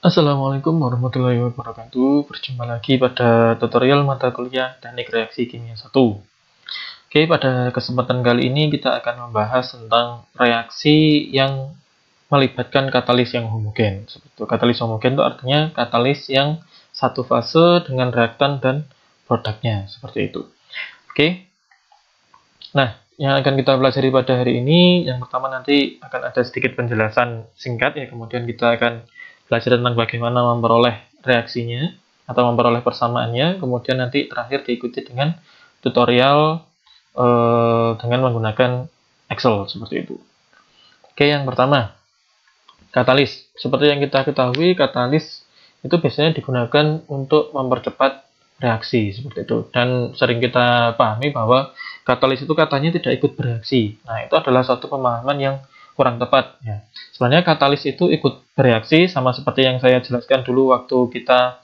Assalamualaikum warahmatullahi wabarakatuh. Berjumpa lagi pada tutorial mata kuliah Teknik Reaksi Kimia 1. Oke, pada kesempatan kali ini kita akan membahas tentang reaksi yang melibatkan katalis yang homogen. Seperti itu. Katalis homogen itu artinya katalis yang satu fase dengan reaktan dan produknya. Seperti itu. Oke. Nah, yang akan kita pelajari pada hari ini, yang pertama nanti akan ada sedikit penjelasan singkat ya, kemudian kita akan belajar tentang bagaimana memperoleh reaksinya atau memperoleh persamaannya, kemudian nanti terakhir diikuti dengan tutorial dengan menggunakan Excel seperti itu. Oke, yang pertama, katalis. Seperti yang kita ketahui, katalis itu biasanya digunakan untuk mempercepat reaksi seperti itu, dan sering kita pahami bahwa katalis itu katanya tidak ikut bereaksi. Nah, itu adalah suatu pemahaman yang kurang tepat ya. Sebenarnya katalis itu ikut bereaksi, sama seperti yang saya jelaskan dulu waktu kita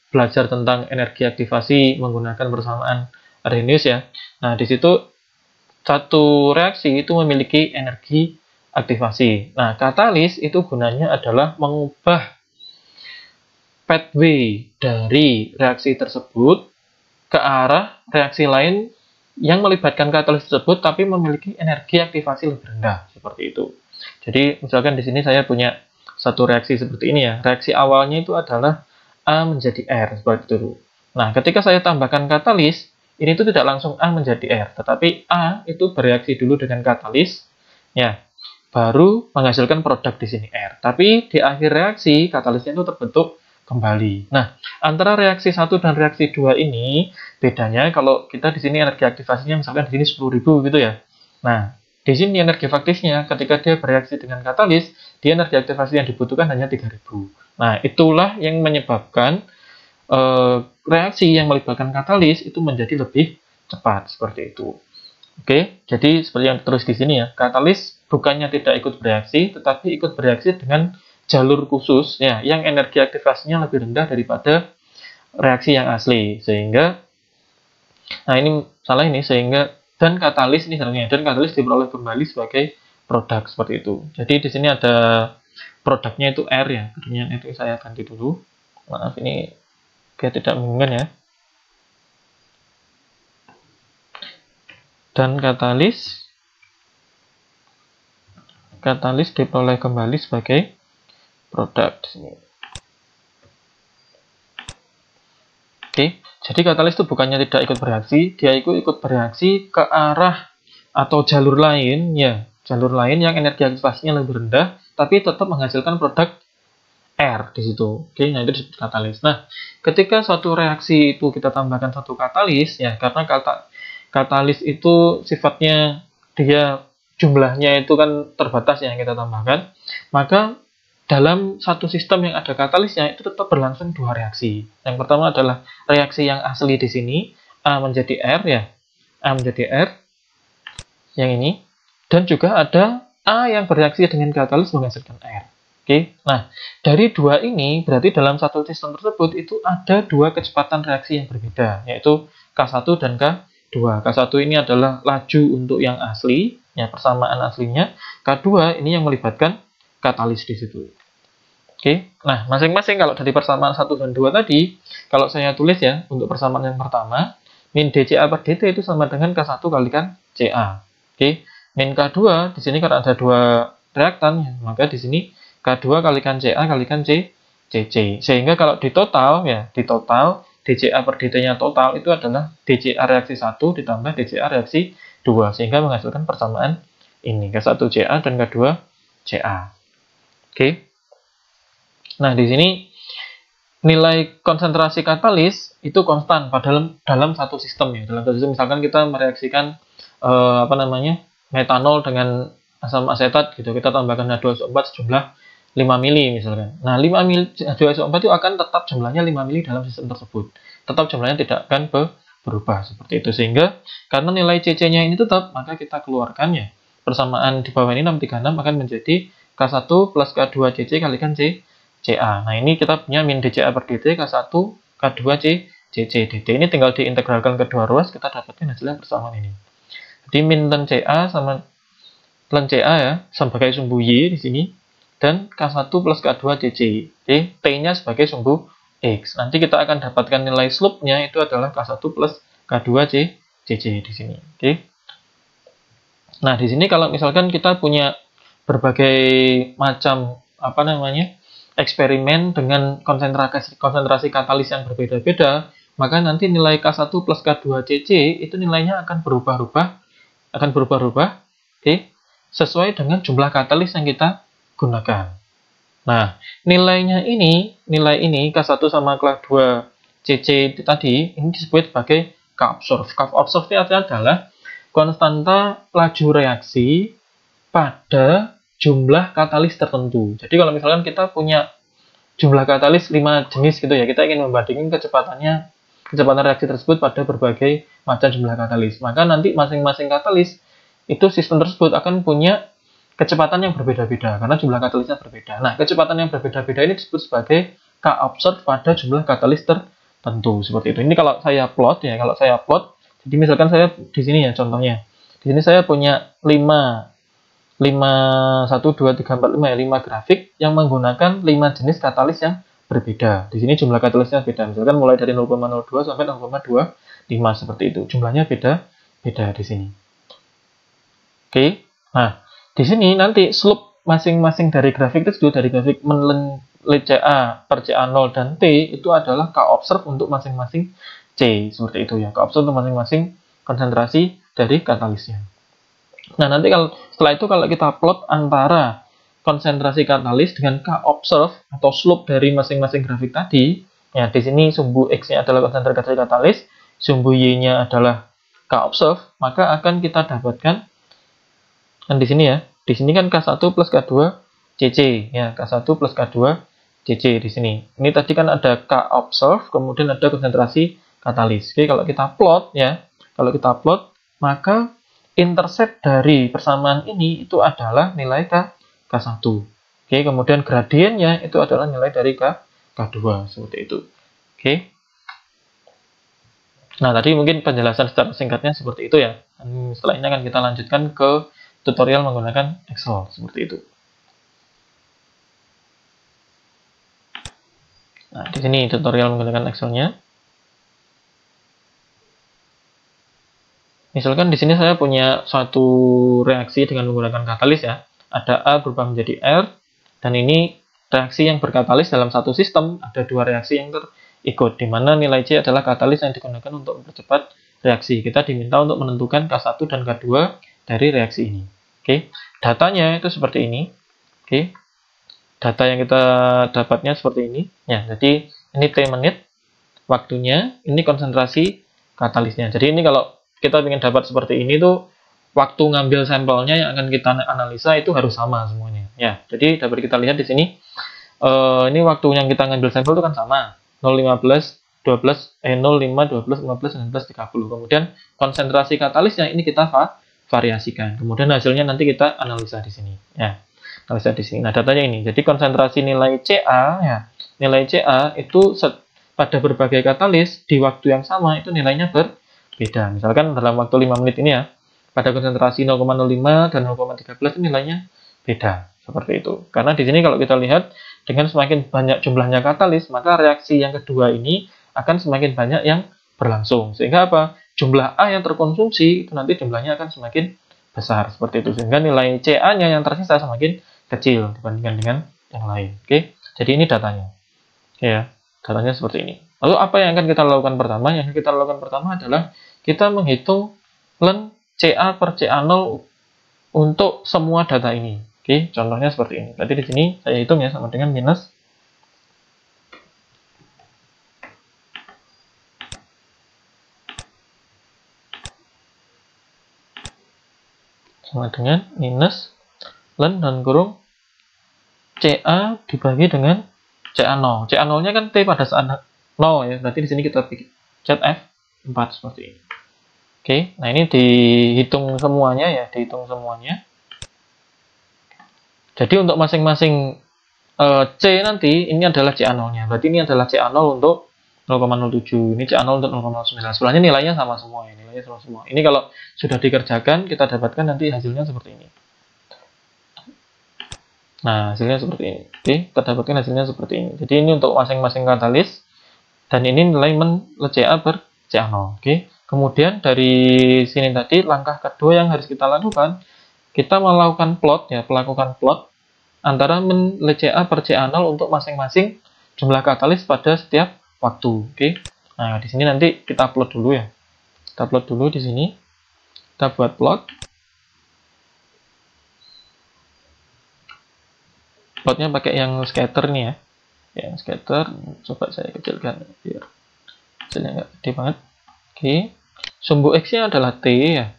belajar tentang energi aktivasi menggunakan persamaan Arrhenius ya. Nah, di situ satu reaksi itu memiliki energi aktivasi. Nah, katalis itu gunanya adalah mengubah pathway dari reaksi tersebut ke arah reaksi lain yang melibatkan katalis tersebut tapi memiliki energi aktivasi lebih rendah, seperti itu. Jadi misalkan di sini saya punya satu reaksi seperti ini ya. Reaksi awalnya itu adalah A menjadi R, seperti itu. Nah, ketika saya tambahkan katalis, ini itu tidak langsung A menjadi R, tetapi A itu bereaksi dulu dengan katalis ya, baru menghasilkan produk di sini R. Tapi di akhir reaksi katalisnya itu terbentuk kembali. Nah, antara reaksi 1 dan reaksi 2 ini bedanya kalau kita di sini energi aktivasinya misalkan di sini 10.000 gitu ya. Nah, di sini energi faktisnya ketika dia bereaksi dengan katalis, dia energi aktivasi yang dibutuhkan hanya 3.000. Nah, itulah yang menyebabkan reaksi yang melibatkan katalis itu menjadi lebih cepat seperti itu. Oke, jadi seperti yang terus di sini ya, katalis bukannya tidak ikut bereaksi, tetapi ikut bereaksi dengan jalur khusus ya, yang energi aktivasinya lebih rendah daripada reaksi yang asli, sehingga nah ini salah ini, sehingga dan katalis ini sebenarnya, dan katalis diperoleh kembali sebagai produk seperti itu. Jadi di sini ada produknya itu R ya, kemudian itu saya ganti dulu. Maaf ini dia tidak membingungkan ya. Dan katalis diperoleh kembali sebagai produk di sini. Oke, jadi katalis itu bukannya tidak ikut bereaksi, dia ikut bereaksi ke arah atau jalur lain ya, jalur lain yang energi aktivasinya lebih rendah, tapi tetap menghasilkan produk R di situ. Oke, nah itu disebut katalis. Nah, ketika suatu reaksi itu kita tambahkan satu katalis ya, karena katalis itu sifatnya dia jumlahnya itu kan terbatas yang kita tambahkan, maka dalam satu sistem yang ada katalisnya itu tetap berlangsung dua reaksi. Yang pertama adalah reaksi yang asli di sini, A menjadi R ya, A menjadi R yang ini, dan juga ada A yang bereaksi dengan katalis menghasilkan R. Oke, nah dari dua ini berarti dalam satu sistem tersebut itu ada dua kecepatan reaksi yang berbeda, yaitu K1 dan K2. K1 ini adalah laju untuk yang asli, ya persamaan aslinya. K2 ini yang melibatkan katalis di situ. Oke, nah masing-masing kalau dari persamaan 1 dan 2 tadi, kalau saya tulis ya, untuk persamaan yang pertama, min dCA per dt itu sama dengan K1 kalikan Ca. Oke, min K2, di sini karena ada dua reaktan, ya, maka di sini K2 kalikan Ca kalikan Cc. Sehingga kalau di total, ya, di total, dCA per dt-nya total itu adalah dCA reaksi 1 ditambah dCA reaksi 2, sehingga menghasilkan persamaan ini, K1 Ca dan K2 Ca. Oke. Nah, di sini nilai konsentrasi katalis itu konstan dalam satu sistem ya. Dalam satu sistem misalkan kita mereaksikan metanol dengan asam asetat gitu, kita tambahkan H2SO4 sejumlah 5 mili misalkan. Nah, 5 mili H2SO4 itu akan tetap jumlahnya 5 mili dalam sistem tersebut. Tetap jumlahnya tidak akan berubah seperti itu, sehingga karena nilai Cc-nya ini tetap, maka kita keluarkan ya. Persamaan di bawah ini 636 akan menjadi K1 plus K2 Cc kalikan Ca. Nah, ini kita punya min dCA per dt K1, K2 Cc dt. Ini tinggal diintegralkan ke dua ruas, kita dapatkan hasilnya persamaan ini. Jadi min ln Ca sama ln Ca ya, sebagai sumbu Y di sini, dan K1 plus K2 CC. Oke, T-nya sebagai sumbu X. Nanti kita akan dapatkan nilai slope-nya itu adalah K1 plus K2 CC di sini. Oke. Nah, di sini kalau misalkan kita punya berbagai macam eksperimen dengan konsentrasi katalis yang berbeda-beda, maka nanti nilai K1 plus K2 CC itu nilainya akan berubah-ubah, oke, sesuai dengan jumlah katalis yang kita gunakan. Nah, nilai ini K1 sama K2 CC tadi ini disebut sebagai K-observe. K-observe itu adalah konstanta laju reaksi pada jumlah katalis tertentu. Jadi kalau misalkan kita punya jumlah katalis 5 jenis gitu ya, kita ingin membandingkan kecepatan reaksi tersebut pada berbagai macam jumlah katalis. Maka nanti masing-masing katalis itu sistem tersebut akan punya kecepatan yang berbeda-beda karena jumlah katalisnya berbeda. Nah, kecepatan yang berbeda-beda ini disebut sebagai K-observe pada jumlah katalis tertentu seperti itu. Ini kalau saya plot ya, jadi misalkan saya di sini ya contohnya. Di sini saya punya 5 1 2 3 4 5 ya, 5 grafik yang menggunakan 5 jenis katalis yang berbeda. Di sini jumlah katalisnya beda. Misalkan mulai dari 0,02 sampai 0,25 seperti itu. Jumlahnya beda di sini. Oke. Nah, di sini nanti slope masing-masing dari grafik tersebut, dari grafik CA per CA0 dan T itu adalah K-observe untuk masing-masing C. Seperti itu ya, K-observe untuk masing-masing konsentrasi dari katalisnya. Nah, nanti setelah itu kalau kita plot antara konsentrasi katalis dengan K-observe atau slope dari masing-masing grafik tadi, ya di sini sumbu X-nya adalah konsentrasi katalis, sumbu Y-nya adalah K-observe, maka akan kita dapatkan dan di sini ya, di sini kan K1 plus K2 CC ya, K1 plus K2 CC di sini. Ini tadi kan ada K-observe, kemudian ada konsentrasi katalis. Oke, kalau kita plot ya, maka intercept dari persamaan ini itu adalah nilai K1. Oke, kemudian gradiennya itu adalah nilai dari K2 seperti itu. Oke. Nah, tadi mungkin penjelasan secara singkatnya seperti itu ya. Dan setelah ini akan kita lanjutkan ke tutorial menggunakan Excel seperti itu. Nah, di sini tutorial menggunakan Excel-nya. Misalkan di sini saya punya suatu reaksi dengan menggunakan katalis ya. Ada A berubah menjadi R, dan ini reaksi yang berkatalis dalam satu sistem. Ada dua reaksi yang terikut, di mana nilai C adalah katalis yang digunakan untuk mempercepat reaksi. Kita diminta untuk menentukan K1 dan K2 dari reaksi ini. Oke, datanya itu seperti ini. Oke, data yang kita dapatnya seperti ini. Ya, jadi ini T menit waktunya, ini konsentrasi katalisnya. Jadi ini kalau kita ingin dapat seperti ini tuh waktu ngambil sampelnya yang akan kita analisa itu harus sama semuanya. Ya, jadi dapat kita lihat di sini. Ini waktu yang kita ngambil sampel itu kan sama. 0,15 12 0,5 12 15 19 30. Kemudian konsentrasi katalisnya ini kita variasikan. Kemudian hasilnya nanti kita analisa di sini. Ya, analisa di sini. Nah, datanya ini. Jadi konsentrasi nilai CA ya. Nilai CA itu pada berbagai katalis di waktu yang sama itu nilainya berbeda. Misalkan dalam waktu 5 menit ini ya, pada konsentrasi 0,05 dan 0,13 nilainya beda. Seperti itu. Karena di sini kalau kita lihat dengan semakin banyak jumlahnya katalis, maka reaksi yang kedua ini akan semakin banyak yang berlangsung. Sehingga apa? Jumlah A yang terkonsumsi itu nanti jumlahnya akan semakin besar seperti itu, sehingga nilai CA-nya yang tersisa semakin kecil dibandingkan dengan yang lain. Oke, jadi ini datanya. Ya, datanya seperti ini. Lalu apa yang akan kita lakukan pertama? Yang kita lakukan pertama adalah kita menghitung len CA per CA0 untuk semua data ini. Oke, contohnya seperti ini. Berarti di sini saya hitung ya sama dengan minus len dan kurung CA dibagi dengan CA0. CA0-nya kan T pada saat 0 ya. Berarti di sini kita bikin ZF4 seperti ini. Oke, nah ini dihitung semuanya ya, Jadi untuk masing-masing C nanti ini adalah CA0-nya. Berarti ini adalah CA0 untuk 0,07, ini CA0 untuk 0,09. Sebelahnya nilainya sama semua ya, Ini kalau sudah dikerjakan kita dapatkan nanti hasilnya seperti ini. Nah, hasilnya seperti ini. Oke, kita dapatkan hasilnya seperti ini. Jadi ini untuk masing-masing katalis, dan ini nilai men CA per CA0. Oke. Kemudian dari sini tadi langkah kedua yang harus kita lakukan, kita melakukan plot ya, melakukan plot antara men CA per CA0 untuk masing-masing jumlah katalis pada setiap waktu. Oke. Nah, di sini nanti kita plot dulu ya. Kita plot dulu di sini. Kita buat plot. Plotnya pakai yang scatter nih ya. Yang scatter, coba saya kecilkan biar hasilnya nggak gede banget. Oke. Sumbu X-nya adalah T ya.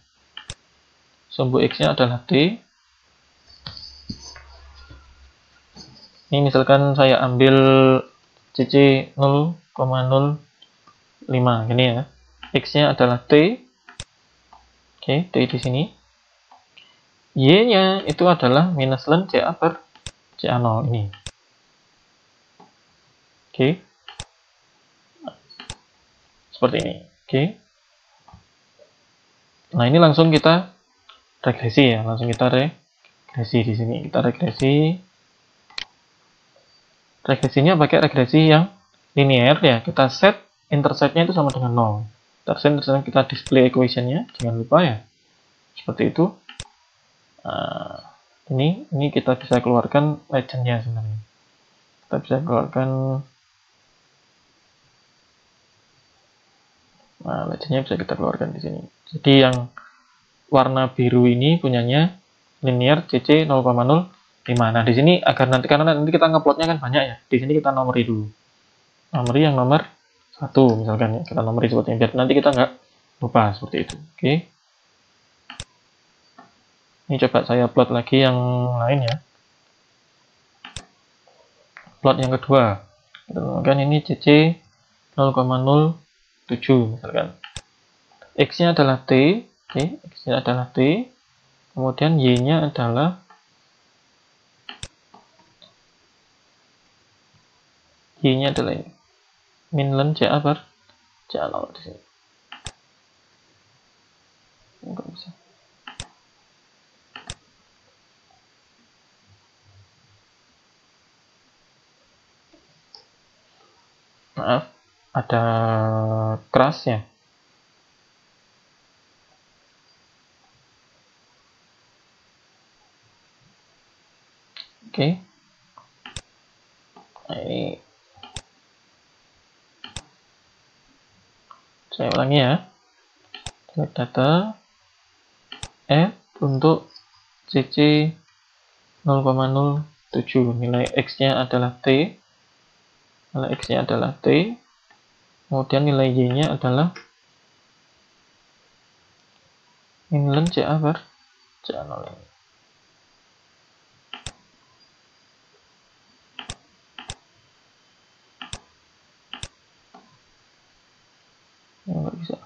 Sumbu X-nya adalah T. Ini misalkan saya ambil CC 0,05 gini ya. X-nya adalah T. Oke, T di sini. Y-nya itu adalah minus ln CA per CA0 ini. Oke. Seperti ini. Oke. Nah, ini langsung kita regresi ya. Langsung kita regresi di sini. Kita regresi. Regresinya pakai regresi yang linear ya. Kita set intercept-nya itu sama dengan 0. Kita display equation-nya. Jangan lupa ya. Seperti itu. Nah, ini kita bisa keluarkan legend-nya sebenarnya. Kita bisa keluarkan, nah legend-nya bisa kita keluarkan di sini. Jadi yang warna biru ini punyanya linear CC 0,05. Nah, di sini agar nanti, karena nanti kita ngeplotnya kan banyak ya. Di sini kita nomori dulu. Nomori yang nomor 1 misalkan ya. Kita nomori seperti ini biar nanti kita nggak lupa seperti itu. Oke. Ini coba saya plot lagi yang lain ya. Plot yang kedua. Kan ini CC 0,07 misalkan. X-nya adalah T. Oke, X-nya adalah T. Kemudian Y-nya adalah ini. Min ln CA per CA0 di sini. Enggak bisa. Maaf, ada crash-nya. Oke. Nah, ini saya ulangi ya. Select data, add untuk CC 0,07. Nilai X-nya adalah T. Nilai X-nya adalah T. Kemudian nilai Y-nya adalah min ln CA per CA0 ini. Nggak bisa.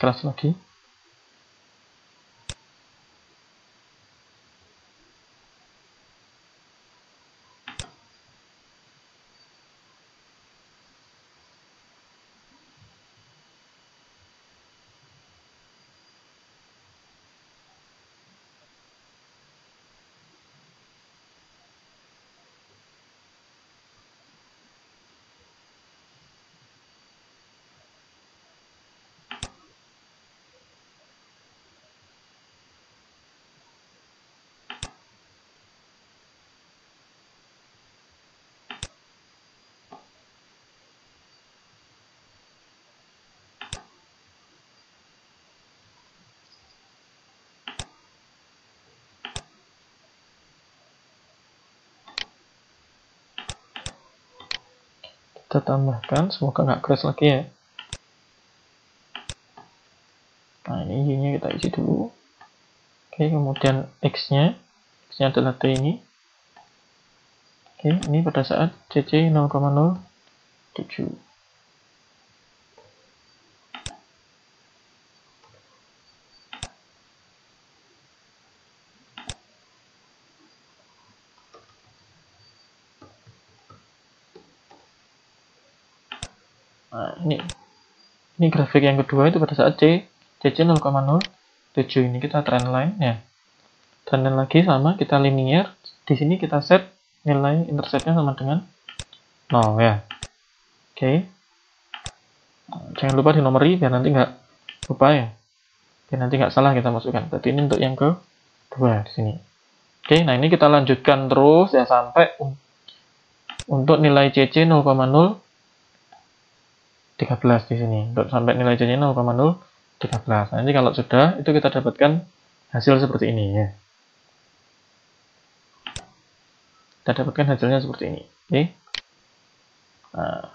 Keras lagi. Kita tambahkan, semoga nggak crash lagi ya. Nah, ini Y-nya kita isi dulu. Oke, kemudian X-nya adalah T ini. Oke, ini pada saat CC 0,07. Nah, ini grafik yang kedua itu pada saat CC 0,07. 7 ini kita trendline ya. Trendline lagi sama, kita linear. Di sini kita set nilai interceptnya sama dengan 0 ya. Oke. Jangan lupa dinomori biar nanti nggak lupa ya. Biar nanti nggak salah kita masukkan. Berarti ini untuk yang kedua di sini. Oke, nah ini kita lanjutkan terus ya sampai untuk nilai CC 0,013 di sini. Untuk sampai nilai CC 0,013. Nanti kalau sudah itu kita dapatkan hasil seperti ini ya. Kita dapatkan hasilnya seperti ini. Oke. Nah,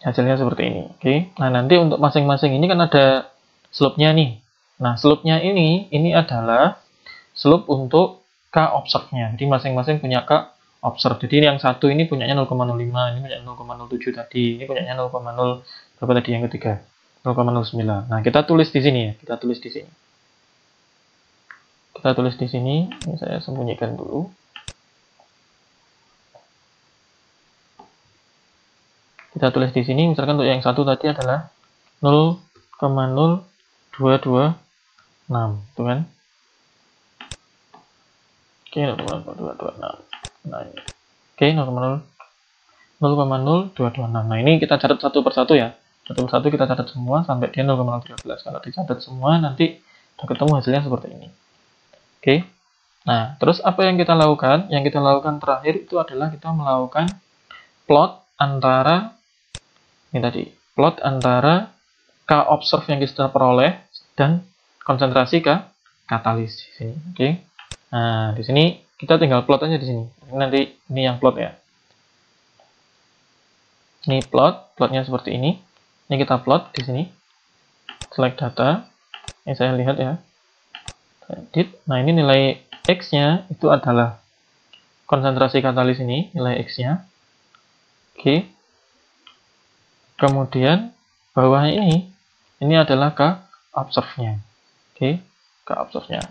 hasilnya seperti ini. Oke. Nah, nanti untuk masing-masing ini kan ada slope-nya nih. Nah, slope-nya ini adalah slope untuk K observe-nya. Jadi masing-masing punya K observe. Jadi yang satu ini punyanya 0,05, ini punya 0,07 tadi, ini punyanya 0,0 berapa tadi yang ketiga? 0,09. Nah, kita tulis di sini ya. Kita tulis di sini. Kita tulis di sini. Ini saya sembunyikan dulu. Kita tulis di sini, misalkan untuk yang satu tadi adalah 0,0226, itu kan? Oke, 0,0226. Nah, ini. Oke, 0,0226. Nah, ini kita catat satu persatu ya. Satu persatu kita catat semua sampai dia 0,013. Kalau dicatat semua nanti udah ketemu hasilnya seperti ini. Oke. Nah, terus apa yang kita lakukan? Yang kita lakukan terakhir itu adalah kita melakukan plot antara ini tadi, plot antara K observe yang kita peroleh dan konsentrasi K katalis di sini. Oke. Nah, di sini kita tinggal plot aja di sini. Nanti ini yang plot ya. Ini plotnya seperti ini. Ini kita plot di sini. Select data. Ini saya lihat ya. Edit. Nah, ini nilai X-nya itu adalah konsentrasi katalis ini, nilai X-nya. Oke. Kemudian bawahnya ini adalah K observe-nya. Oke, K observe-nya.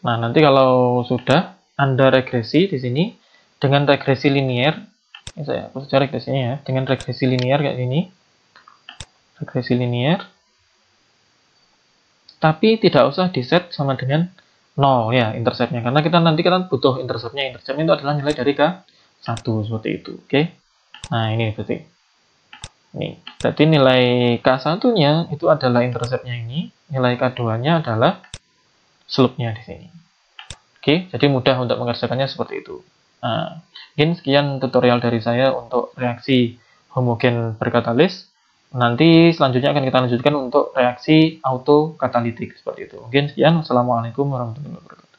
Nah, nanti kalau sudah Anda regresi di sini dengan regresi linear, ini saya hapus saja regresinya ya, dengan regresi linear kayak gini. Regresi linear. Tapi tidak usah di-set sama dengan 0 ya intercept-nya, karena kita nanti kan butuh intercept-nya. Intercept-nya itu adalah nilai dari K1 seperti itu. Oke. Nah, ini berarti. Ini. Berarti nilai K1-nya itu adalah intercept-nya ini, nilai K2-nya adalah slope-nya di sini. Oke, jadi mudah untuk mengerjakannya seperti itu. Nah, mungkin sekian tutorial dari saya untuk reaksi homogen berkatalis. Nanti selanjutnya akan kita lanjutkan untuk reaksi autokatalitik seperti itu. Mungkin sekian. Wassalamualaikum warahmatullahi wabarakatuh.